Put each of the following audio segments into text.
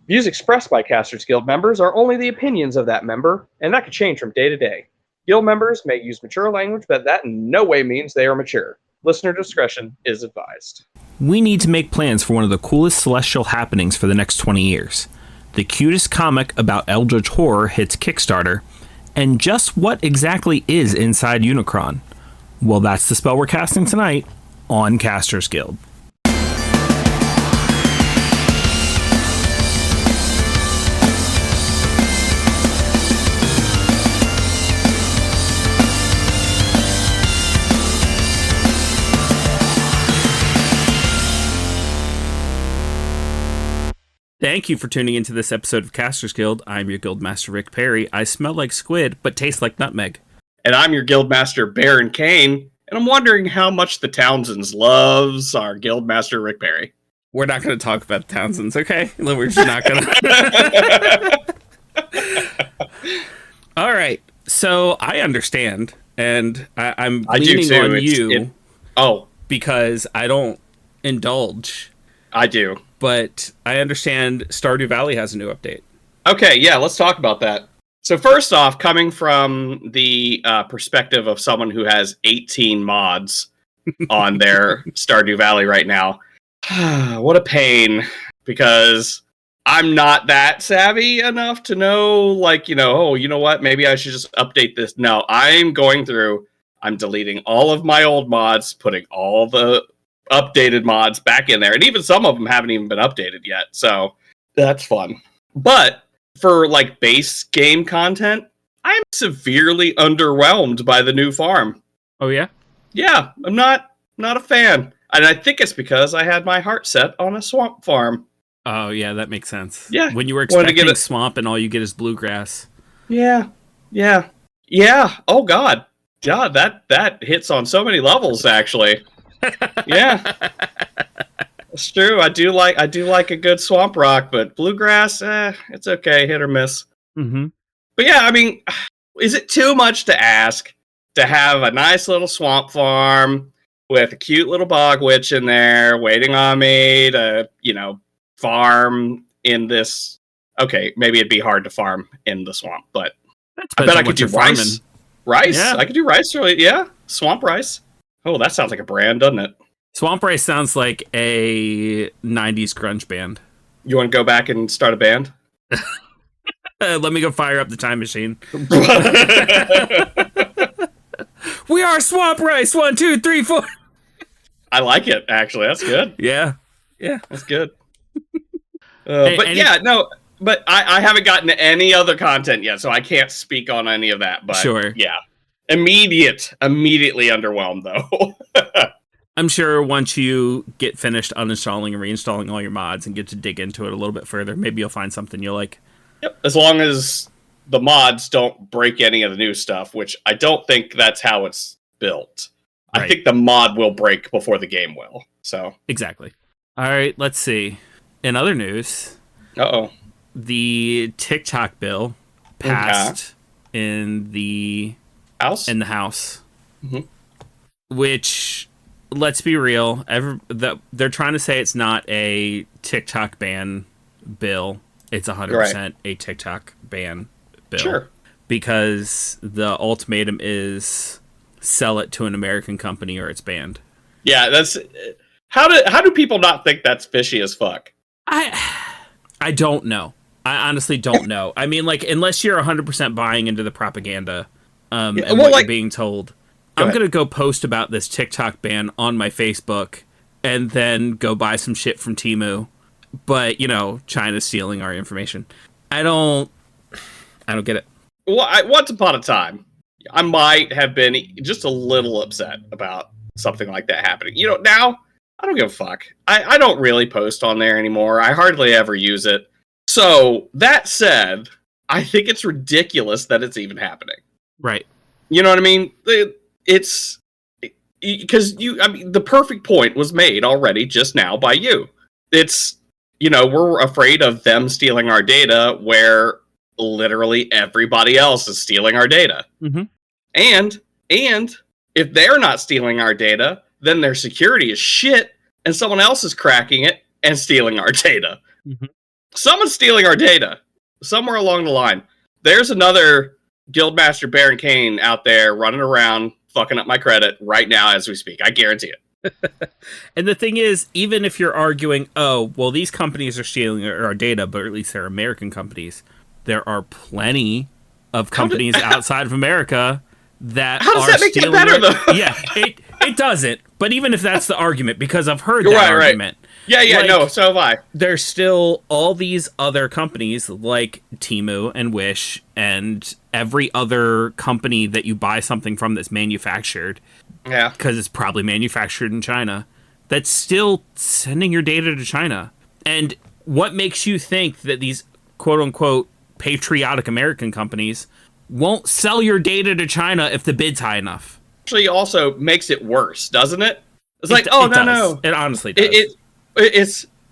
Views expressed by Casters Guild members are only the opinions of that member, and that could change from day to day. Guild members may use mature language, but that in no way means they are mature. Listener discretion is advised. We need to make plans for one of the coolest celestial happenings for the next 20 years. The cutest comic about Eldritch Horror hits Kickstarter, and just what exactly is inside Unicron? Well, that's the spell we're casting tonight on Casters Guild. Thank you for tuning into this episode of Casters Guild. I'm your guild master, Ric Perry. I smell like squid, but taste like nutmeg. And I'm your guild master, Baron Kane. And I'm wondering how much the Townsends loves our guild master, Ric Perry. We're not going to talk about the Townsends, okay? We're just not going to. All right. So I understand, and I'm leaning on you. Because I don't indulge. I do. But I understand Stardew Valley has a new update. Okay, yeah, let's talk about that. So first off, coming from the perspective of someone who has 18 mods on their Stardew Valley right now, what a pain, because I'm not that savvy enough to know, like, you know what, maybe I should just update this. No, I'm deleting all of my old mods, putting all the updated mods back in there, and even some of them haven't even been updated yet, so that's fun. But for like base game content, I'm severely underwhelmed by the new farm. Oh yeah? Yeah, I'm not a fan, and I think it's because I had my heart set on a swamp farm. Oh yeah, that makes sense. Yeah, when you were expecting swamp and all you get is bluegrass. Yeah. Oh god, that hits on so many levels actually. Yeah, it's true. I do like a good swamp rock, but bluegrass, it's okay, hit or miss. Mm-hmm. But yeah, I mean, is it too much to ask to have a nice little swamp farm with a cute little bog witch in there waiting on me to, farm in this? Okay, maybe it'd be hard to farm in the swamp, but I bet I could do rice. Rice? Yeah. I could do rice, really. Yeah, swamp rice. Oh, that sounds like a brand, doesn't it? Swamp Rice sounds like a 90s grunge band. You want to go back and start a band? Let me go fire up the time machine. We are Swamp Rice! 1, 2, 3, 4! I like it, actually. That's good. Yeah. That's good. But I haven't gotten to any other content yet, so I can't speak on any of that. But sure. Yeah. Immediately underwhelmed, though. I'm sure once you get finished uninstalling and reinstalling all your mods and get to dig into it a little bit further, maybe you'll find something you like. Yep, as long as the mods don't break any of the new stuff, which I don't think that's how it's built. Right. I think the mod will break before the game will. So exactly. All right, let's see. In other news, the TikTok bill passed in the House? In the House. Mm-hmm. Which, let's be real, they're trying to say it's not a TikTok ban bill. It's 100% a TikTok ban bill. Sure. Because the ultimatum is sell it to an American company or it's banned. Yeah, that's... How do people not think that's fishy as fuck? I don't know. I honestly don't know. I mean, like, unless you're 100% buying into the propaganda... you're being told, I'm going to go post about this TikTok ban on my Facebook and then go buy some shit from Temu. But, China's stealing our information. I don't get it. Well, once upon a time, I might have been just a little upset about something like that happening. Now, I don't give a fuck. I don't really post on there anymore. I hardly ever use it. So, that said, I think it's ridiculous that it's even happening. Right. You know what I mean? It's because the perfect point was made already just now by you. It's, we're afraid of them stealing our data where literally everybody else is stealing our data. Mm-hmm. And if they're not stealing our data, then their security is shit and someone else is cracking it and stealing our data. Mm-hmm. someone's stealing our data somewhere along the line. There's another Guildmaster Baron Kane out there running around fucking up my credit right now as we speak. I guarantee it. And the thing is, even if you're arguing, oh, well, these companies are stealing our data, but at least they're American companies, there are plenty of companies outside of America that how does are that make stealing that better, though? Yeah, it doesn't. But even if that's the argument, because I've heard that argument. Yeah, like, no, so have I. There's still all these other companies like Temu and Wish and every other company that you buy something from that's manufactured. Yeah. Because it's probably manufactured in China. That's still sending your data to China. And what makes you think that these quote-unquote patriotic American companies won't sell your data to China if the bid's high enough? Actually also makes it worse, doesn't it? It's like, no. It honestly does.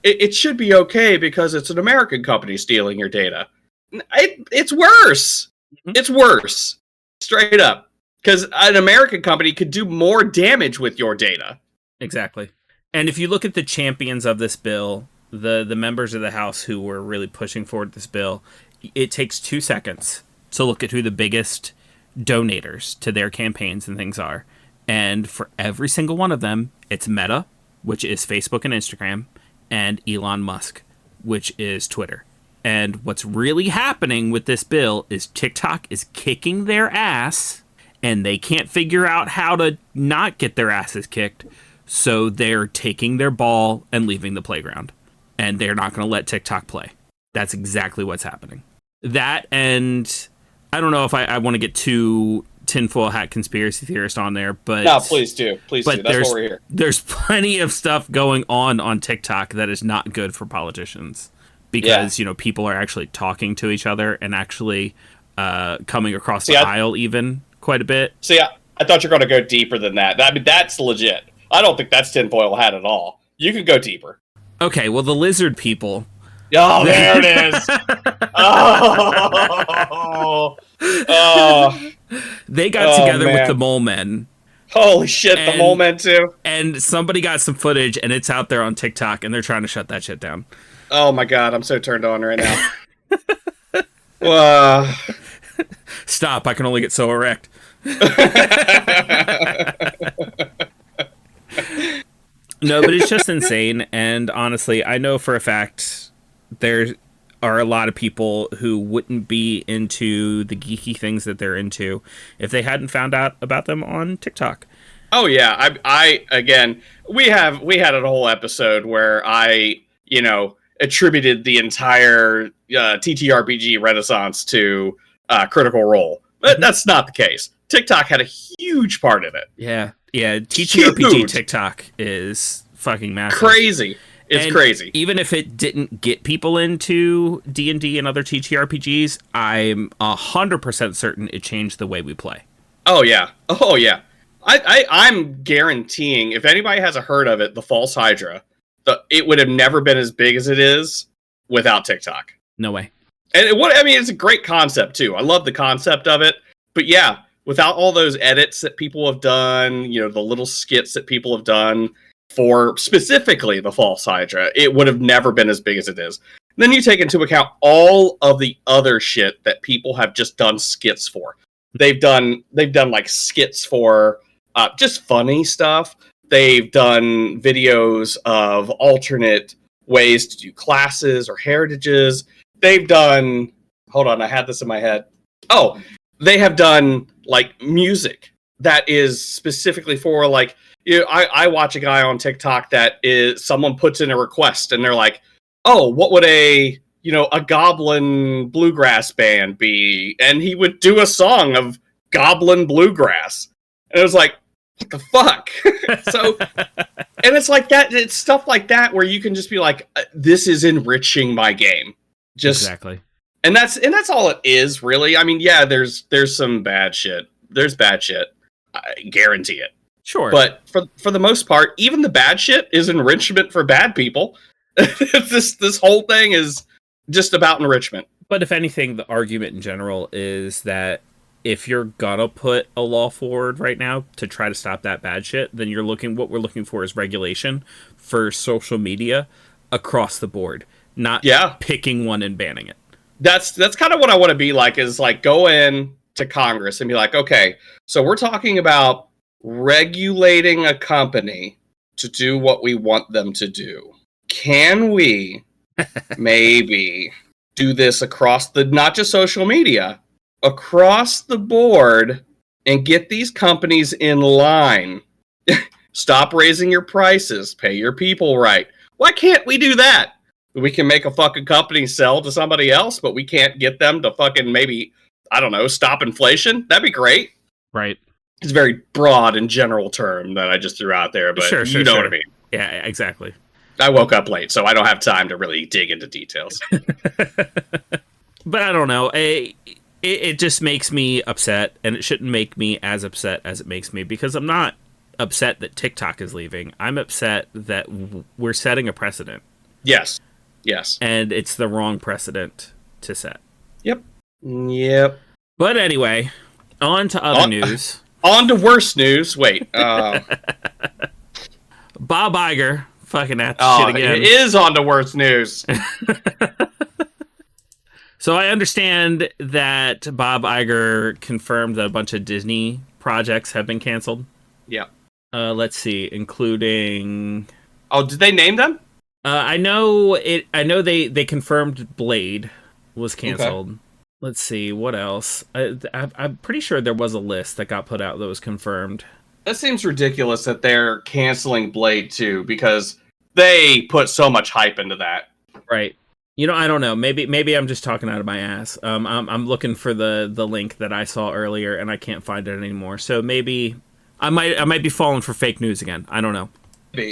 It should be okay because it's an American company stealing your data. It's worse. Mm-hmm. It's worse. Straight up. Because an American company could do more damage with your data. Exactly. And if you look at the champions of this bill, the members of the House who were really pushing forward this bill, it takes 2 seconds to look at who the biggest donators to their campaigns and things are. And for every single one of them, it's Meta, which is Facebook and Instagram, and Elon Musk, which is Twitter. And what's really happening with this bill is TikTok is kicking their ass, and they can't figure out how to not get their asses kicked, so they're taking their ball and leaving the playground. And they're not going to let TikTok play. That's exactly what's happening. That, and I don't know if I want to get too tinfoil hat conspiracy theorist on there, but no, please do. That's what we're here. There's plenty of stuff going on TikTok that is not good for politicians because people are actually talking to each other and actually coming across the aisle even quite a bit. See, I thought you were going to go deeper than that. I mean, that's legit. I don't think that's tinfoil hat at all. You can go deeper. Okay, well, the lizard people. Oh, there it is. They got together with the mole men. Holy shit, the mole men too. And somebody got some footage, and it's out there on TikTok, and they're trying to shut that shit down. Oh my god, I'm so turned on right now. Stop, I can only get so erect. No, but it's just insane, and honestly, I know for a fact there are a lot of people who wouldn't be into the geeky things that they're into if they hadn't found out about them on TikTok. Oh yeah, I again, we had a whole episode where I, attributed the entire TTRPG renaissance to Critical Role. But that's not the case. TikTok had a huge part in it. Yeah, TTRPG TikTok is fucking massive. Crazy. It's crazy. Even if it didn't get people into D&D and other TTRPGs, I'm 100% certain it changed the way we play. Oh, yeah. I'm guaranteeing, if anybody hasn't heard of it, the False Hydra, it would have never been as big as it is without TikTok. No way. And it's a great concept, too. I love the concept of it. But yeah, without all those edits that people have done, the little skits that people have done for specifically the False Hydra, it would have never been as big as it is. And then you take into account all of the other shit that people have just done skits for. They've done like skits for just funny stuff. They've done videos of alternate ways to do classes or heritages. They've done, hold on, I had this in my head. Oh, they have done like music that is specifically for like, I watch a guy on TikTok that is someone puts in a request and they're like, oh, what would a goblin bluegrass band be? And he would do a song of goblin bluegrass. And it was like, what the fuck? So, and it's like that. It's stuff like that where you can just be like, this is enriching my game. Just exactly. And that's all it is, really. I mean, yeah, there's some bad shit. There's bad shit. I guarantee it. Sure. But for the most part, even the bad shit is enrichment for bad people. This whole thing is just about enrichment. But if anything, the argument in general is that if you're gonna put a law forward right now to try to stop that bad shit, then what we're looking for is regulation for social media across the board. not picking one and banning it. That's kind of what I want to be like, is like go in to Congress and be like, okay, so we're talking about regulating a company to do what we want them to do. Can we maybe do this across the, not just social media, across the board, and get these companies in line? Stop raising your prices, pay your people right. Why can't we do that? We can make a fucking company sell to somebody else, but we can't get them to fucking maybe, I don't know, stop inflation? That'd be great. Right. It's a very broad and general term that I just threw out there, but you know what I mean. Yeah, exactly. I woke up late, so I don't have time to really dig into details. But I don't know. It just makes me upset, and it shouldn't make me as upset as it makes me, because I'm not upset that TikTok is leaving. I'm upset that we're setting a precedent. Yes. And it's the wrong precedent to set. Yep. But anyway, on to other news. On to worse news. Wait. Bob Iger fucking at the shit again. It is on to worse news. So I understand that Bob Iger confirmed that a bunch of Disney projects have been canceled. Yeah. Let's see, including... Oh, did they name them? I know they confirmed Blade was canceled. Okay. Let's see, what else? I'm pretty sure there was a list that got put out that was confirmed. That seems ridiculous that they're canceling Blade 2, because they put so much hype into that. Right. I don't know. Maybe I'm just talking out of my ass. I'm looking for the link that I saw earlier, and I can't find it anymore. So maybe I might be falling for fake news again. I don't know.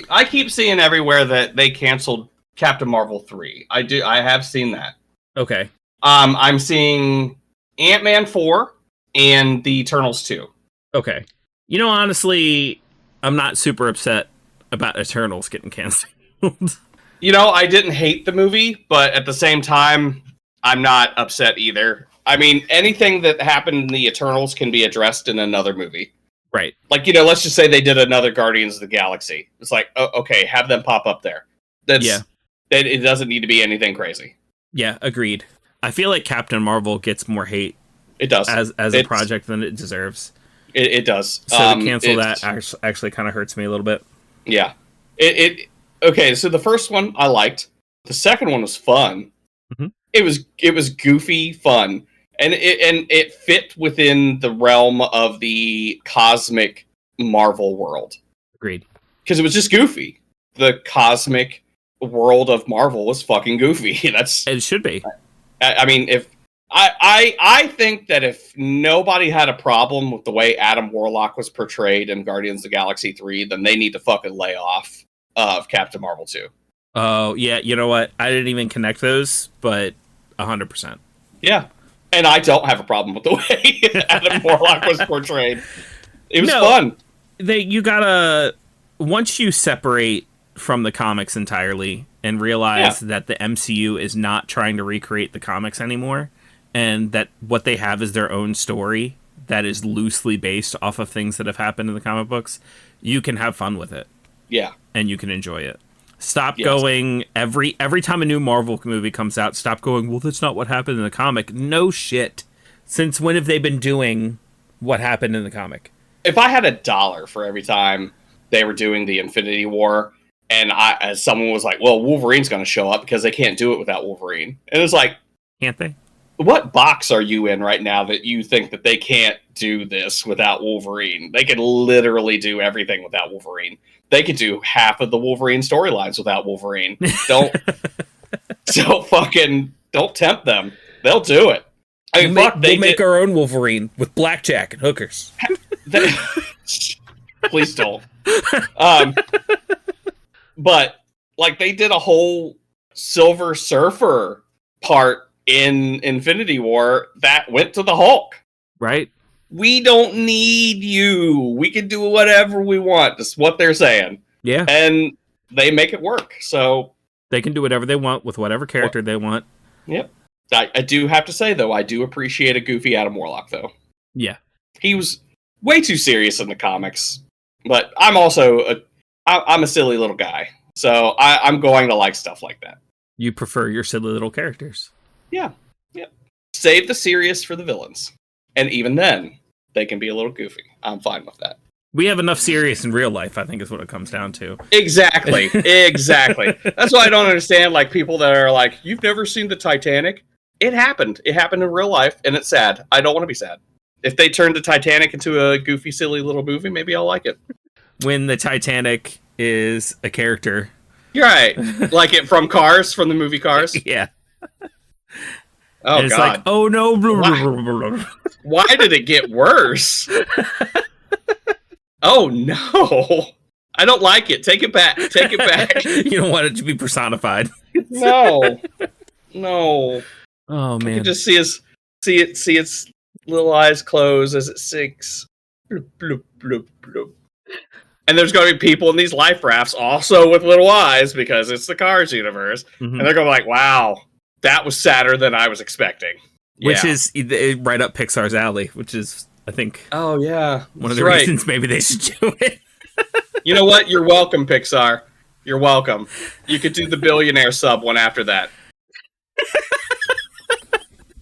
I keep seeing everywhere that they canceled Captain Marvel 3. I have seen that. Okay. I'm seeing Ant-Man 4 and the Eternals 2. Okay. Honestly, I'm not super upset about Eternals getting canceled. I didn't hate the movie, but at the same time, I'm not upset either. I mean, anything that happened in the Eternals can be addressed in another movie. Right. Like, let's just say they did another Guardians of the Galaxy. It's like, okay, have them pop up there. It doesn't need to be anything crazy. Yeah, agreed. I feel like Captain Marvel gets more hate. It does. As a project than it deserves. It does. So to cancel that actually kind of hurts me a little bit. Yeah. Okay, so the first one I liked. The second one was fun. Mm-hmm. It was goofy fun. And it fit within the realm of the cosmic Marvel world. Agreed. Because it was just goofy. The cosmic world of Marvel was fucking goofy. It should be. I mean, if I think that if nobody had a problem with the way Adam Warlock was portrayed in Guardians of the Galaxy 3, then they need to fucking lay off of Captain Marvel 2. Oh, yeah, you know what? I didn't even connect those, but 100%. Yeah. And I don't have a problem with the way Adam Warlock was portrayed. It was fun. You gotta, once you separate from the comics entirely and realize that the MCU is not trying to recreate the comics anymore, and that what they have is their own story that is loosely based off of things that have happened in the comic books, you can have fun with it. Yeah. And you can enjoy it. Stop going every time a new Marvel movie comes out, stop going, well, that's not what happened in the comic. No shit. Since when have they been doing what happened in the comic? If I had $1 for every time they were doing the Infinity War, and as someone was like, well, Wolverine's going to show up because they can't do it without Wolverine. And it's like, can't they? What box are you in right now that you think that they can't do this without Wolverine? They can literally do everything without Wolverine. They could do half of the Wolverine storylines without Wolverine. Don't tempt them. They'll do it. I mean, we'll make our own Wolverine with blackjack and hookers. Please don't. But like they did a whole Silver Surfer part in Infinity War that went to the Hulk. Right. We don't need you. We can do whatever we want. That's what they're saying. Yeah. And they make it work. So they can do whatever they want with whatever character they want. Yep. I do have to say, though, I do appreciate a goofy Adam Warlock, though. Yeah. He was way too serious in the comics. But I'm also I'm a silly little guy. So I'm going to like stuff like that. You prefer your silly little characters. Yeah. Save the serious for the villains. And even then, they can be a little goofy. I'm fine with that. We have enough serious in real life, I think is what it comes down to. Exactly. That's why I don't understand like people that are like, you've never seen the Titanic? It happened. It happened in real life, and it's sad. I don't want to be sad. If they turned the Titanic into a goofy, silly little movie, maybe I'll like it. When the Titanic is a character. You're right. Like it from Cars, from the movie Cars? Yeah. Oh, and it's God. like, oh, no. Why did it get worse? Oh, no. I don't like it. Take it back. Take it back. You don't want it to be personified. No. Oh, man. You can just see its little eyes close as it sinks. Bloop, bloop, bloop, bloop. And there's going to be people in these life rafts also with little eyes because it's the Cars universe. Mm-hmm. And they're going to be like, wow, that was sadder than I was expecting. Which is right up Pixar's alley, which is, I think, oh, yeah, one of the reasons maybe they should do it. You know what? You're welcome, Pixar. You're welcome. You could do the billionaire sub one after that.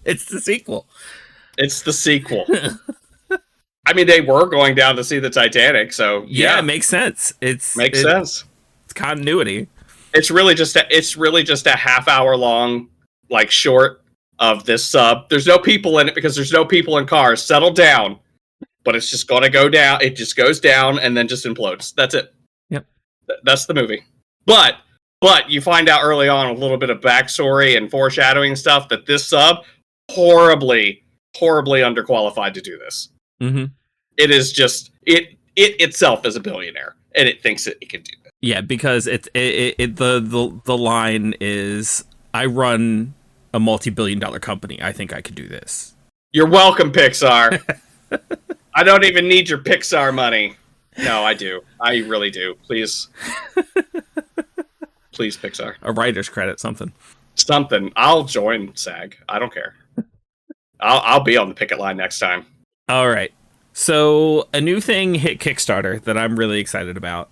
It's the sequel. It's the sequel. I mean, they were going down to see the Titanic, so yeah, it makes sense. Makes sense. It's continuity. It's really just a half-hour long, like, short of this sub. There's no people in it because there's no people in Cars. Settle down. But it's just gonna go down. It just goes down and then just implodes. That's it. Yep. That's the movie. But you find out early on a little bit of backstory and foreshadowing stuff that this sub horribly underqualified to do this. Mm-hmm. It is just it itself is a billionaire and it thinks it can do that. Yeah, because the line is, I run a multi-billion-dollar company. I think I could do this. You're welcome, Pixar. I don't even need your Pixar money. No, I do. I really do. Please. Please, Pixar. A writer's credit, something. Something. I'll join SAG. I don't care. I'll be on the picket line next time. All right. So a new thing hit Kickstarter that I'm really excited about.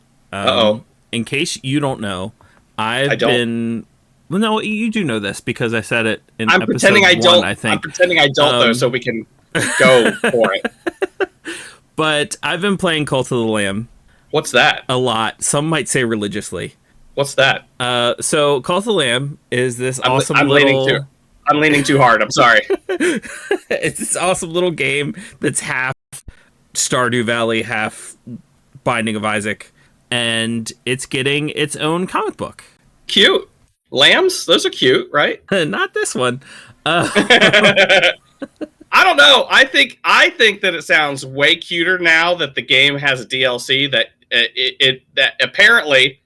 In case you don't know, I've been... Well, no, you do know this because I said it in I'm episode pretending I 1, don't. I think. I'm pretending I don't, though, so we can go for it. But I've been playing Cult of the Lamb. What's that? A lot. Some might say religiously. What's that? So Cult of the Lamb is this awesome I'm little... I'm leaning too hard. I'm sorry. It's this awesome little game that's half Stardew Valley, half Binding of Isaac, and it's getting its own comic book. Cute. Lambs? Those are cute, right? Not this one. I don't know. I think that it sounds way cuter now that the game has a DLC that that apparently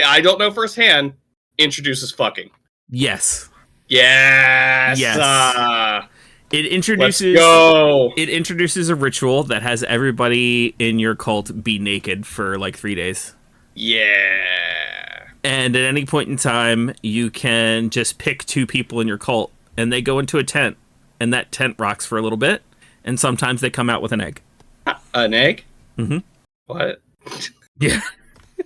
I don't know firsthand introduces fucking. Yes. Yes. It introduces Let's go. It introduces a ritual that has everybody in your cult be naked for like 3 days. Yeah. And at any point in time, you can just pick 2 people in your cult, and they go into a tent, and that tent rocks for a little bit, and sometimes they come out with an egg. An egg? Mm-hmm. What? Yeah.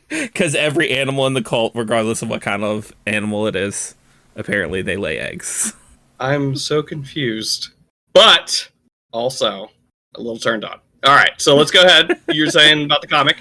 Because every animal in the cult, regardless of what kind of animal it is, apparently they lay eggs. I'm so confused. But also a little turned on. All right, so let's go ahead. You're saying about the comic?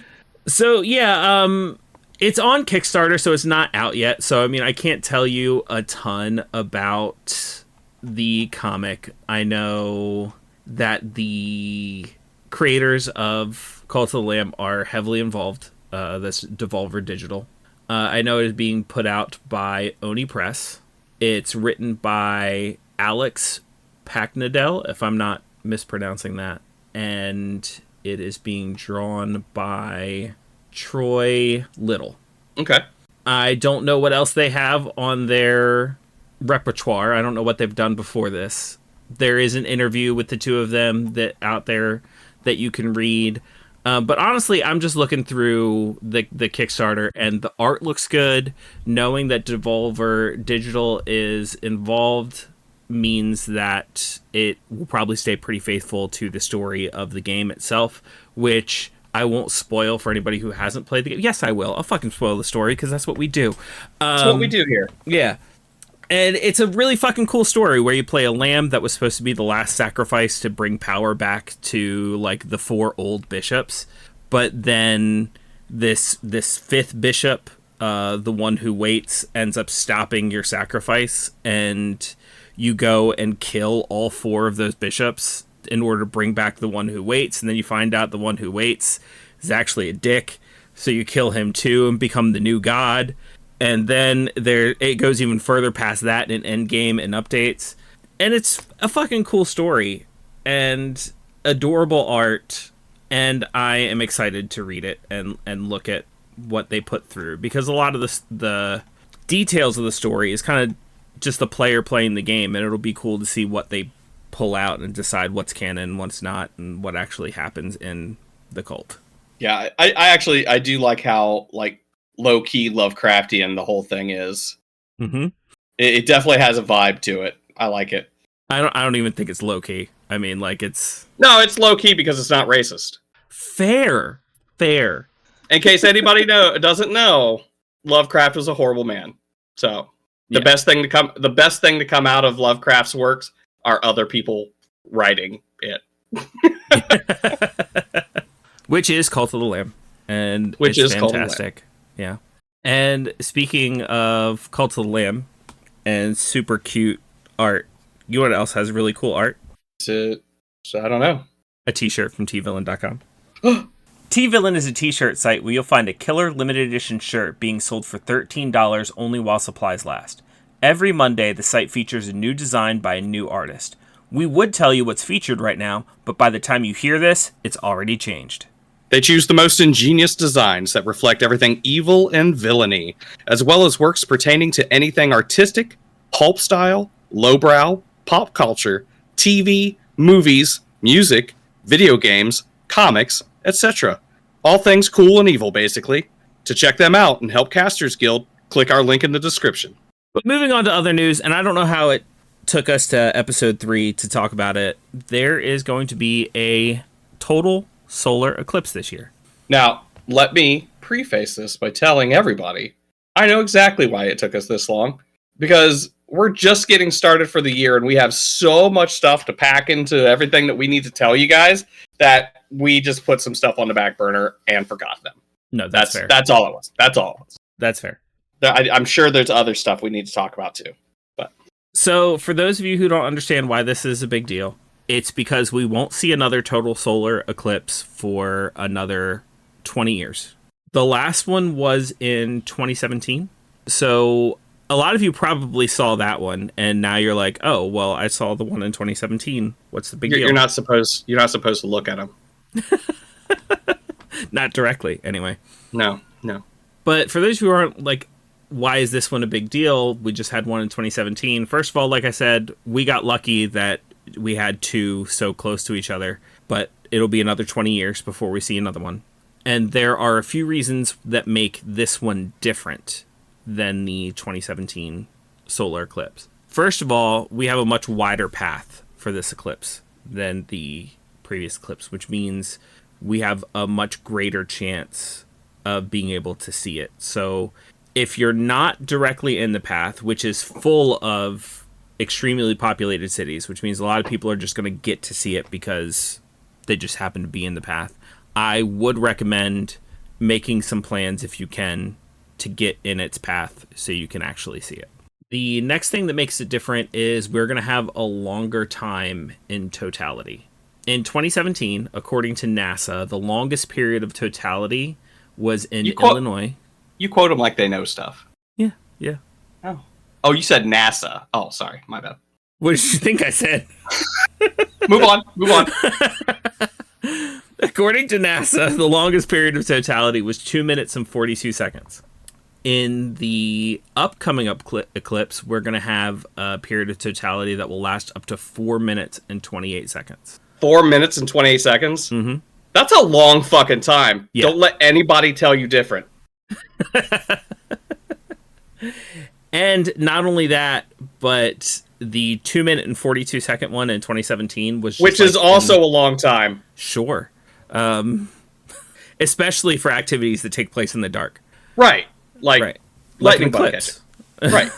So, yeah, it's on Kickstarter, so it's not out yet. So, I mean, I can't tell you a ton about the comic. I know that the creators of Cult of the Lamb are heavily involved. That's Devolver Digital. I know it is being put out by Oni Press. It's written by Alex Packnadel, if I'm not mispronouncing that. And it is being drawn by Troy Little. Okay. I don't know what else they have on their repertoire. I don't know what they've done before this. There is an interview with the 2 of them that out there that you can read. But honestly, I'm just looking through the Kickstarter, and the art looks good. Knowing that Devolver Digital is involved means that it will probably stay pretty faithful to the story of the game itself, which I won't spoil for anybody who hasn't played the game. Yes, I will. I'll fucking spoil the story, because that's what we do. That's what we do here. Yeah. And it's a really fucking cool story where you play a lamb that was supposed to be the last sacrifice to bring power back to like the 4 old bishops. But then this fifth bishop, the one who waits, ends up stopping your sacrifice, and you go and kill all 4 of those bishops in order to bring back the one who waits. And then you find out the one who waits is actually a dick. So you kill him too and become the new god. And then it goes even further past that in endgame and updates. And it's a fucking cool story and adorable art. And I am excited to read it and look at what they put through. Because a lot of the details of the story is kind of just the player playing the game. And it'll be cool to see what they pull out and decide what's canon, what's not, and what actually happens in the cult. Yeah, I do like how like low-key Lovecraftian the whole thing is. Mm-hmm. It definitely has a vibe to it. I like it. I don't even think it's low-key. I mean, like, it's... No, it's low-key because it's not racist. Fair. In case anybody doesn't know, Lovecraft was a horrible man. So the best thing to come out of Lovecraft's works are other people writing it. Which is Cult of the Lamb. And which it's is fantastic. Yeah. And speaking of Cult of the Lamb and super cute art, you know what else has really cool art? So I don't know. A t-shirt from tvillain.com. Tvillain is a t-shirt site where you'll find a killer limited edition shirt being sold for $13 only while supplies last. Every Monday, the site features a new design by a new artist. We would tell you what's featured right now, but by the time you hear this, it's already changed. They choose the most ingenious designs that reflect everything evil and villainy, as well as works pertaining to anything artistic, pulp style, lowbrow, pop culture, TV, movies, music, video games, comics, etc. All things cool and evil, basically. To check them out and help Casters Guild, click our link in the description. But moving on to other news, and I don't know how it took us to episode 3 to talk about it, there is going to be a total solar eclipse this year. Now, let me preface this by telling everybody, I know exactly why it took us this long, because we're just getting started for the year and we have so much stuff to pack into everything that we need to tell you guys that we just put some stuff on the back burner and forgot them. No, that's fair. That's all it was. That's all it was. That's fair. I'm sure there's other stuff we need to talk about too. But so for those of you who don't understand why this is a big deal, it's because we won't see another total solar eclipse for another 20 years. The last one was in 2017. So a lot of you probably saw that one, and now you're like, oh, well, I saw the one in 2017. What's the big deal? You're not supposed to look at them. Not directly, anyway. No. But for those who aren't like, why is this one a big deal? We just had one in 2017. First of all, like I said, we got lucky that we had 2 so close to each other, but it'll be another 20 years before we see another one. And there are a few reasons that make this one different than the 2017 solar eclipse. First of all, we have a much wider path for this eclipse than the previous eclipse, which means we have a much greater chance of being able to see it. So if you're not directly in the path, which is full of extremely populated cities, which means a lot of people are just going to get to see it because they just happen to be in the path, I would recommend making some plans if you can to get in its path so you can actually see it. The next thing that makes it different is we're going to have a longer time in totality. In 2017, according to NASA, the longest period of totality was in Illinois. You quote them like they know stuff. Yeah. Oh, you said NASA. Oh, sorry. My bad. What did you think I said? Move on. According to NASA, the longest period of totality was 2 minutes and 42 seconds. In the upcoming eclipse, we're going to have a period of totality that will last up to 4 minutes and 28 seconds. 4 minutes and 28 seconds? Mm-hmm. That's a long fucking time. Yeah. Don't let anybody tell you different. And not only that, but the 2 minute and 42 second one in 2017 was just which is also a long time. Sure. Especially for activities that take place in the dark. Right. Like lightning eclipse. Right.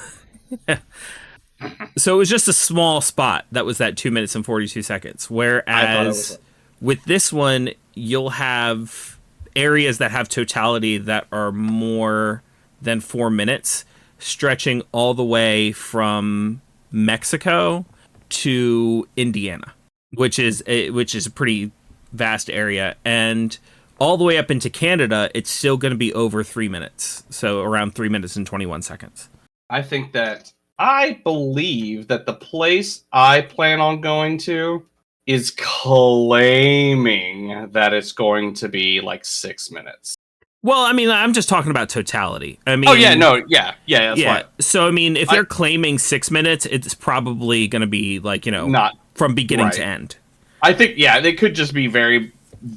So it was just a small spot that was that 2 minutes and 42 seconds. Whereas with this one, you'll have areas that have totality that are more than 4 minutes, stretching all the way from Mexico to Indiana, which is a pretty vast area, and all the way up into Canada, it's still going to be over 3 minutes, so around 3 minutes and 21 seconds. I believe that the place I plan on going to is claiming that it's going to be like 6 minutes. Well, I mean, I'm just talking about totality. I mean, that's fine. So, I mean, if they're claiming 6 minutes, it's probably going to be like, not from beginning to end. I think, they could just be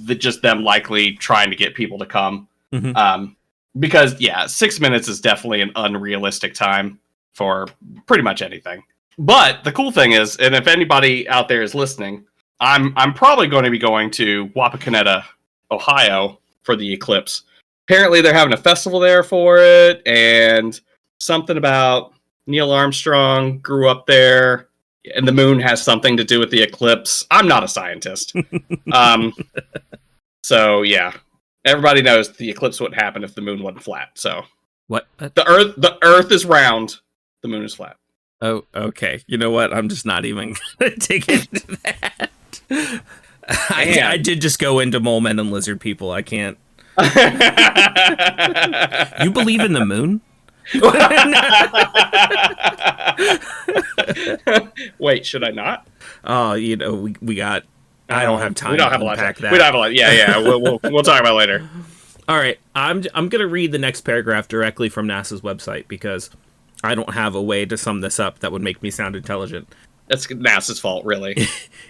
just them likely trying to get people to come. Mm-hmm. Because 6 minutes is definitely an unrealistic time for pretty much anything. But the cool thing is, and if anybody out there is listening, I'm probably going to be going to Wapakoneta, Ohio for the Eclipse. Apparently they're having a festival there for it, and something about Neil Armstrong grew up there, and the moon has something to do with the eclipse. I'm not a scientist. So yeah, everybody knows the eclipse wouldn't happen if the moon wasn't flat. So what? The Earth is round, the moon is flat. Oh, okay. You know what? I'm just not even gonna dig into that. I did just go into mole men and lizard people. I can't. You believe in the moon? Wait, should I not? Oh, we got. I don't have time. We don't have a lot. That. We don't have a lot. Yeah. We'll talk about it later. All right, I'm gonna read the next paragraph directly from NASA's website because I don't have a way to sum this up that would make me sound intelligent. That's NASA's fault, really.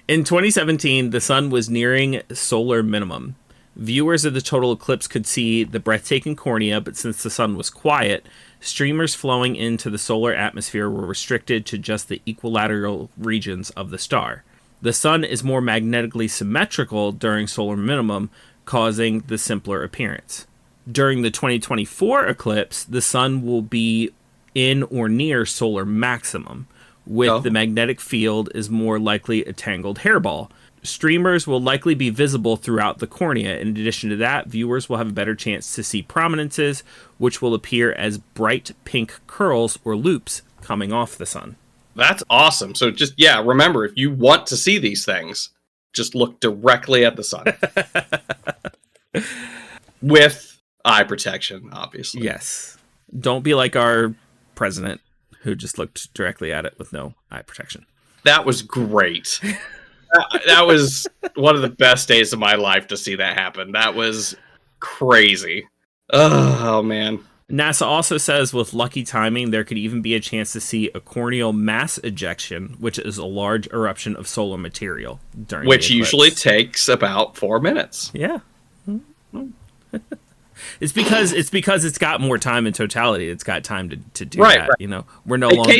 In 2017, the sun was nearing solar minimum. Viewers of the total eclipse could see the breathtaking cornea, but since the sun was quiet, streamers flowing into the solar atmosphere were restricted to just the equilateral regions of the star. The sun is more magnetically symmetrical during solar minimum, causing the simpler appearance. During the 2024 eclipse, the sun will be in or near solar maximum, with the magnetic field is more likely a tangled hairball. Streamers will likely be visible throughout the cornea. In addition to that, viewers will have a better chance to see prominences, which will appear as bright pink curls or loops coming off the sun. That's awesome. So just, remember, if you want to see these things, just look directly at the sun. With eye protection, obviously. Yes. Don't be like our president, who just looked directly at it with no eye protection. That was great. That was one of the best days of my life to see that happen. That was crazy. Oh, man. NASA also says with lucky timing, there could even be a chance to see a corneal mass ejection, which is a large eruption of solar material during which usually takes about 4 minutes. Yeah. It's because it's got more time in totality. It's got time to do that. Right. We're no longer.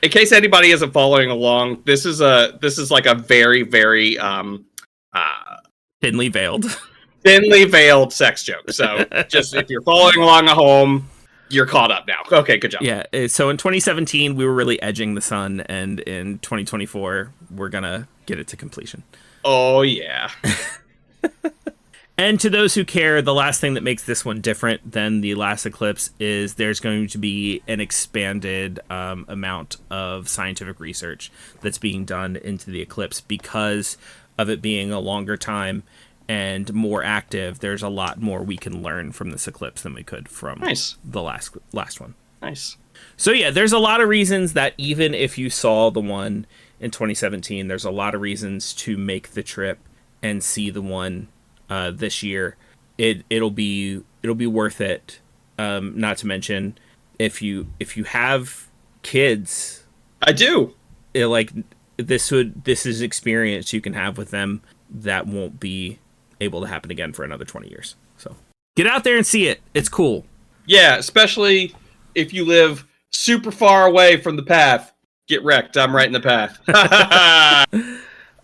In case anybody isn't following along, this is like a very, very thinly veiled sex joke. So just if you're following along at home, you're caught up now. Okay, good job. Yeah. So in 2017, we were really edging the sun, and in 2024, we're gonna get it to completion. Oh yeah. And to those who care, the last thing that makes this one different than the last eclipse is there's going to be an expanded amount of scientific research that's being done into the eclipse because of it being a longer time and more active. There's a lot more we can learn from this eclipse than we could from the last one. Nice. So yeah, there's a lot of reasons that even if you saw the one in 2017, there's a lot of reasons to make the trip and see the one this year. It'll be worth it. Not to mention if you have kids, I do. This is experience you can have with them that won't be able to happen again for another 20 years. So get out there and see it. It's cool. Yeah, especially if you live super far away from the path. Get wrecked. I'm right in the path.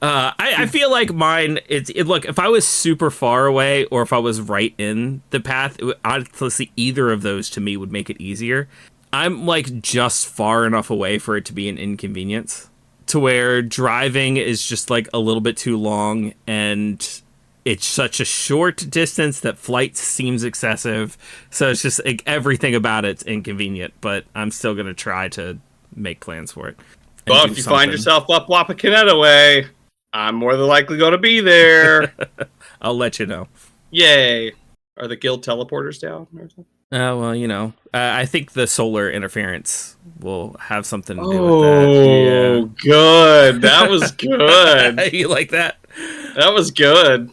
I feel like mine, look, if I was super far away or if I was right in the path, honestly, either of those to me would make it easier. I'm like just far enough away for it to be an inconvenience, to where driving is just like a little bit too long, and it's such a short distance that flight seems excessive. So it's just like everything about it's inconvenient, but I'm still going to try to make plans for it. Well, if you find yourself up Wapakoneta way, I'm more than likely going to be there. I'll let you know. Yay. Are the guild teleporters down or something? Well, you know, I think the solar interference will have something to do with that. Oh, good. That was good. You like that? That was good.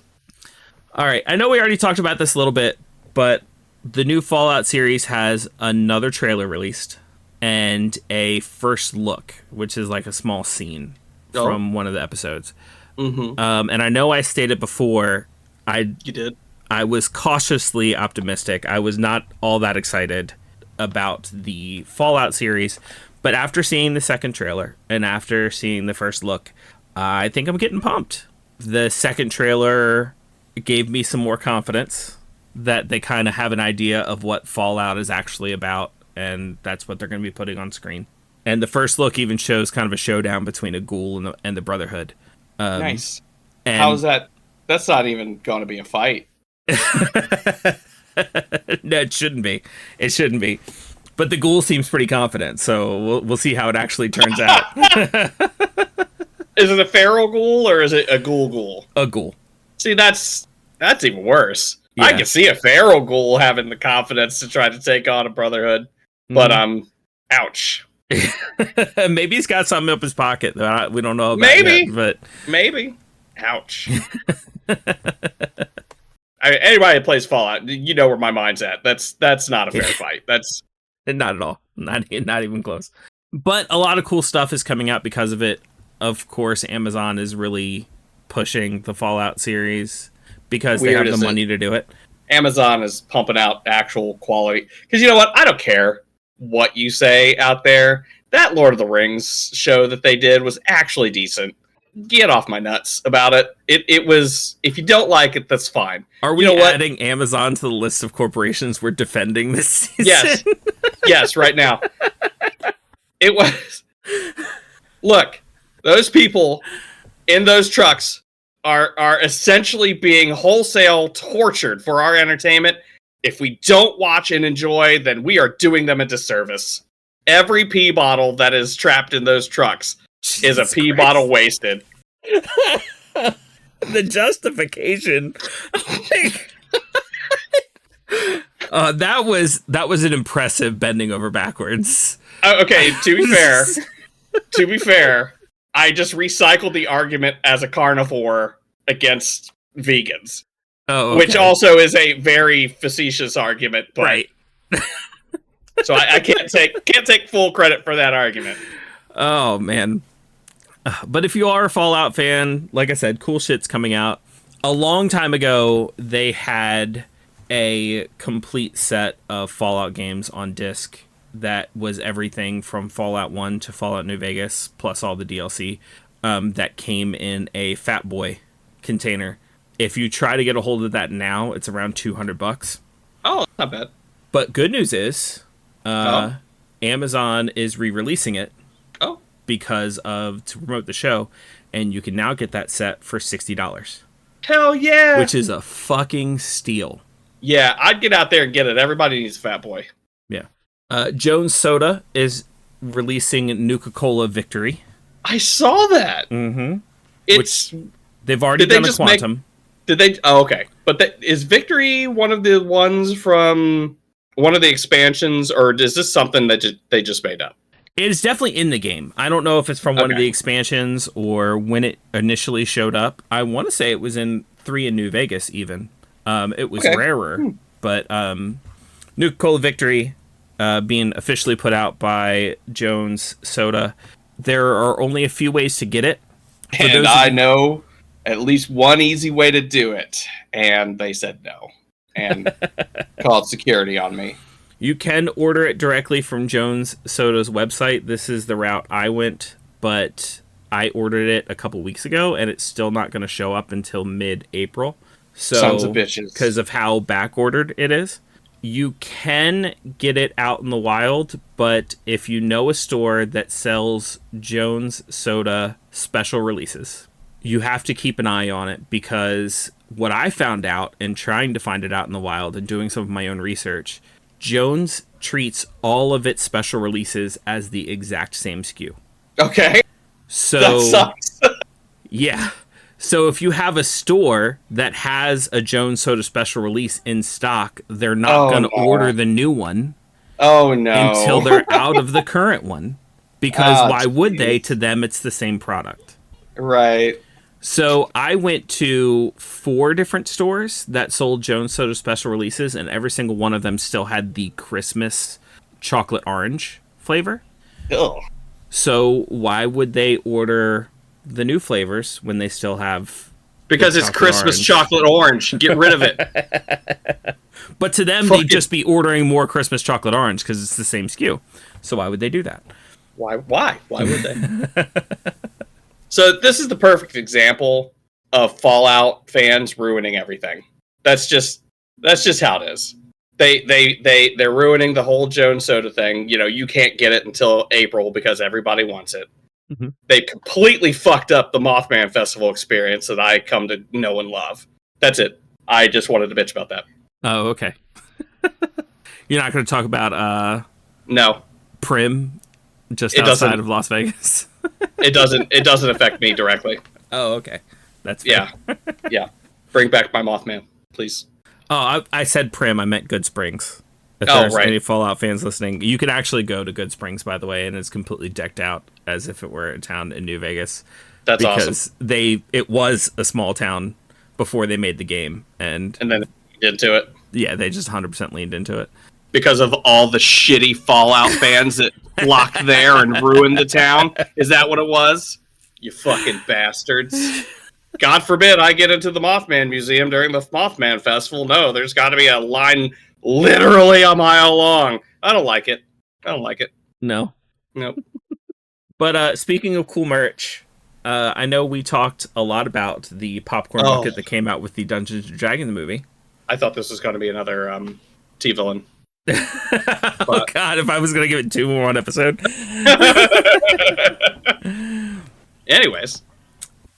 All right. I know we already talked about this a little bit, but the new Fallout series has another trailer released and a first look, which is like a small scene from one of the episodes. Mm-hmm. And I know I stated before, You did. I was cautiously optimistic. I was not all that excited about the Fallout series, but after seeing the second trailer and after seeing the first look, I think I'm getting pumped. The second trailer gave me some more confidence that they kind of have an idea of what Fallout is actually about, and that's what they're going to be putting on screen. And the first look even shows kind of a showdown between a ghoul and the Brotherhood. Nice. How's that? That's not even going to be a fight. No, it shouldn't be. It shouldn't be. But the ghoul seems pretty confident, so we'll see how it actually turns out. Is it a feral ghoul or is it a ghoul? A ghoul. See, that's even worse. Yeah. I can see a feral ghoul having the confidence to try to take on a Brotherhood, but ouch. Maybe he's got something up his pocket that we don't know about maybe, yet, but maybe. Ouch. Anybody that plays Fallout, you know where my mind's at. That's not a fair fight. That's not at all. Not even close. But a lot of cool stuff is coming out because of it. Of course, Amazon is really pushing the Fallout series because they have the money to do it. Amazon is pumping out actual quality. Because you know what? I don't care what you say out there. That Lord of the Rings show that they did was actually decent. Get off my nuts about it. It was, if you don't like it, that's fine. Are we adding Amazon to the list of corporations we're defending this season? Yes. Yes, right now. It was. Look, those people in those trucks are essentially being wholesale tortured for our entertainment. If we don't watch and enjoy, then we are doing them a disservice. Every pee bottle that is trapped in those trucks is a pee bottle wasted. The justification. That was an impressive bending over backwards. Okay, to be fair, I just recycled the argument as a carnivore against vegans. Oh, okay. Which also is a very facetious argument, but right. So I can't take full credit for that argument. Oh man. But if you are a Fallout fan, like I said, cool shit's coming out. A long time ago, they had a complete set of Fallout games on disc that was everything from Fallout 1 to Fallout New Vegas, plus all the DLC, that came in a Fat Boy container. If you try to get a hold of that now, it's around $200. Oh, not bad. But good news is, Amazon is re-releasing it. Because to promote the show, and you can now get that set for $60. Hell yeah! Which is a fucking steal. Yeah, I'd get out there and get it. Everybody needs a Fat Boy. Yeah. Jones Soda is releasing Nuka-Cola Victory. I saw that. Mm-hmm. They've already done a Quantum. Did they? Oh, okay. But is Victory one of the ones from one of the expansions, or is this something that they just made up? It is definitely in the game. I don't know if it's from one of the expansions or when it initially showed up. I want to say it was in 3 in New Vegas even. It was rarer. But Nuka-Cola Victory being officially put out by Jones Soda. There are only a few ways to get it. And I know at least one easy way to do it. And they said no. And called security on me. You can order it directly from Jones Soda's website. This is the route I went, but I ordered it a couple weeks ago, and it's still not going to show up until mid-April. So, sons of bitches. Because of how back-ordered it is. You can get it out in the wild, but if you know a store that sells Jones Soda special releases, you have to keep an eye on it, because what I found out in trying to find it out in the wild and doing some of my own research, Jones treats all of its special releases as the exact same SKU. Okay. So that sucks. Yeah. So if you have a store that has a Jones Soda special release in stock, they're not going to order the new one. Oh, no. Until they're out of the current one. Because why would they? To them, it's the same product. Right. So I went to 4 different stores that sold Jones Soda special releases, and every single one of them still had the Christmas chocolate orange flavor. Ugh. So why would they order the new flavors when they still have... Because it's Christmas orange. Chocolate orange. Get rid of it. But to them, they'd just be ordering more Christmas chocolate orange because it's the same SKU. So why would they do that? Why? Why would they? So this is the perfect example of Fallout fans ruining everything. That's just how it is. They're ruining the whole Jones Soda thing. You know, you can't get it until April because everybody wants it. Mm-hmm. They completely fucked up the Mothman Festival experience that I come to know and love. That's it. I just wanted to bitch about that. Oh, okay. You're not going to talk about no Prim just outside of Las Vegas? It doesn't affect me directly. Oh, okay. That's fair. Yeah. Bring back my Mothman, please. Oh, I said Prim. I meant Good Springs. If there's any Fallout fans listening, you can actually go to Good Springs, by the way, and it's completely decked out as if it were a town in New Vegas. That's awesome. Because it was a small town before they made the game, and then into it. Yeah, they just 100% leaned into it. Because of all the shitty Fallout fans that flocked there and ruined the town? Is that what it was? You fucking bastards. God forbid I get into the Mothman Museum during the Mothman Festival. No, there's got to be a line literally a mile long. I don't like it. No. Nope. But speaking of cool merch, I know we talked a lot about the popcorn bucket that came out with the Dungeons & Dragons movie. I thought this was going to be another T-villain. Oh God, if I was going to give it 2 more on episode. Anyways,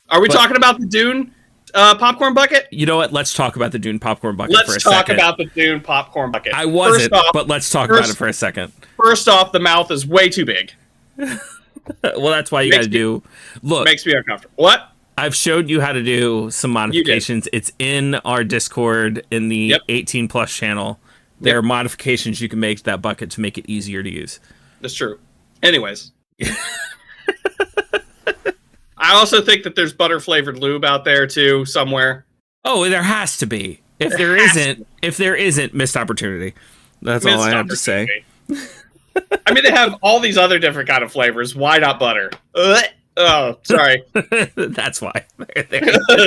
are we talking about the Dune popcorn bucket? You know what? Let's talk about the Dune popcorn bucket for a second. Let's talk about the Dune popcorn bucket. I wasn't, but let's talk about it for a second. First off, the mouth is way too big. Well, that's why you got to do... Look. Makes me uncomfortable. What? I've showed you how to do some modifications. It's in our Discord in the 18+ channel. There are modifications you can make to that bucket to make it easier to use. That's true. Anyways. I also think that there's butter-flavored lube out there, too, somewhere. Oh, there has to be. If there isn't, missed opportunity. That's all I have to say. I mean, they have all these other different kind of flavors. Why not butter? Oh, sorry. That's why.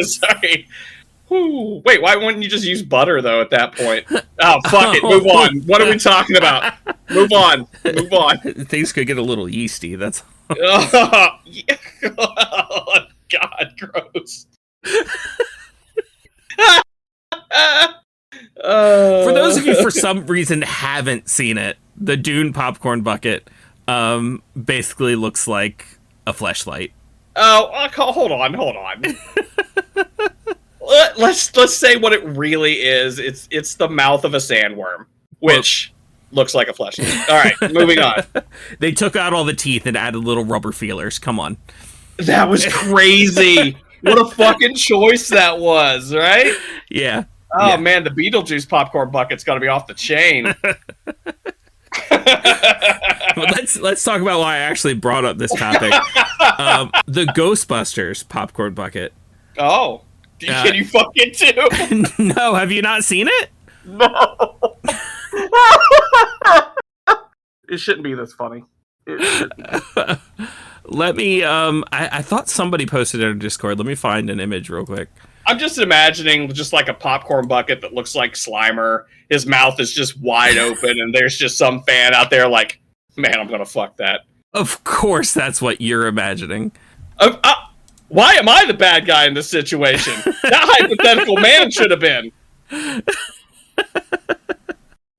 Sorry. Whew. Wait, why wouldn't you just use butter, though, at that point? Oh, fuck it. Move on. What are we talking about? Move on. Things could get a little yeasty. That's oh, God, gross. For those of you, for some reason, haven't seen it, the Dune popcorn bucket basically looks like a fleshlight. Oh, hold on. Let's say what it really is. It's the mouth of a sandworm, which looks like a fleshlight. All right, moving on. They took out all the teeth and added little rubber feelers. Come on. That was crazy. What a fucking choice that was, right? Yeah. Oh, man, the Beetlejuice popcorn bucket's got to be off the chain. Well, let's talk about why I actually brought up this topic. The Ghostbusters popcorn bucket. Oh. Can you fuck it too? No, have you not seen it? No. It shouldn't be this funny. Let me, I thought somebody posted it on Discord. Let me find an image real quick. I'm just imagining just like a popcorn bucket that looks like Slimer. His mouth is just wide open, and there's just some fan out there like, man, I'm gonna fuck that. Of course that's what you're imagining. Why am I the bad guy in this situation? That hypothetical man should have been.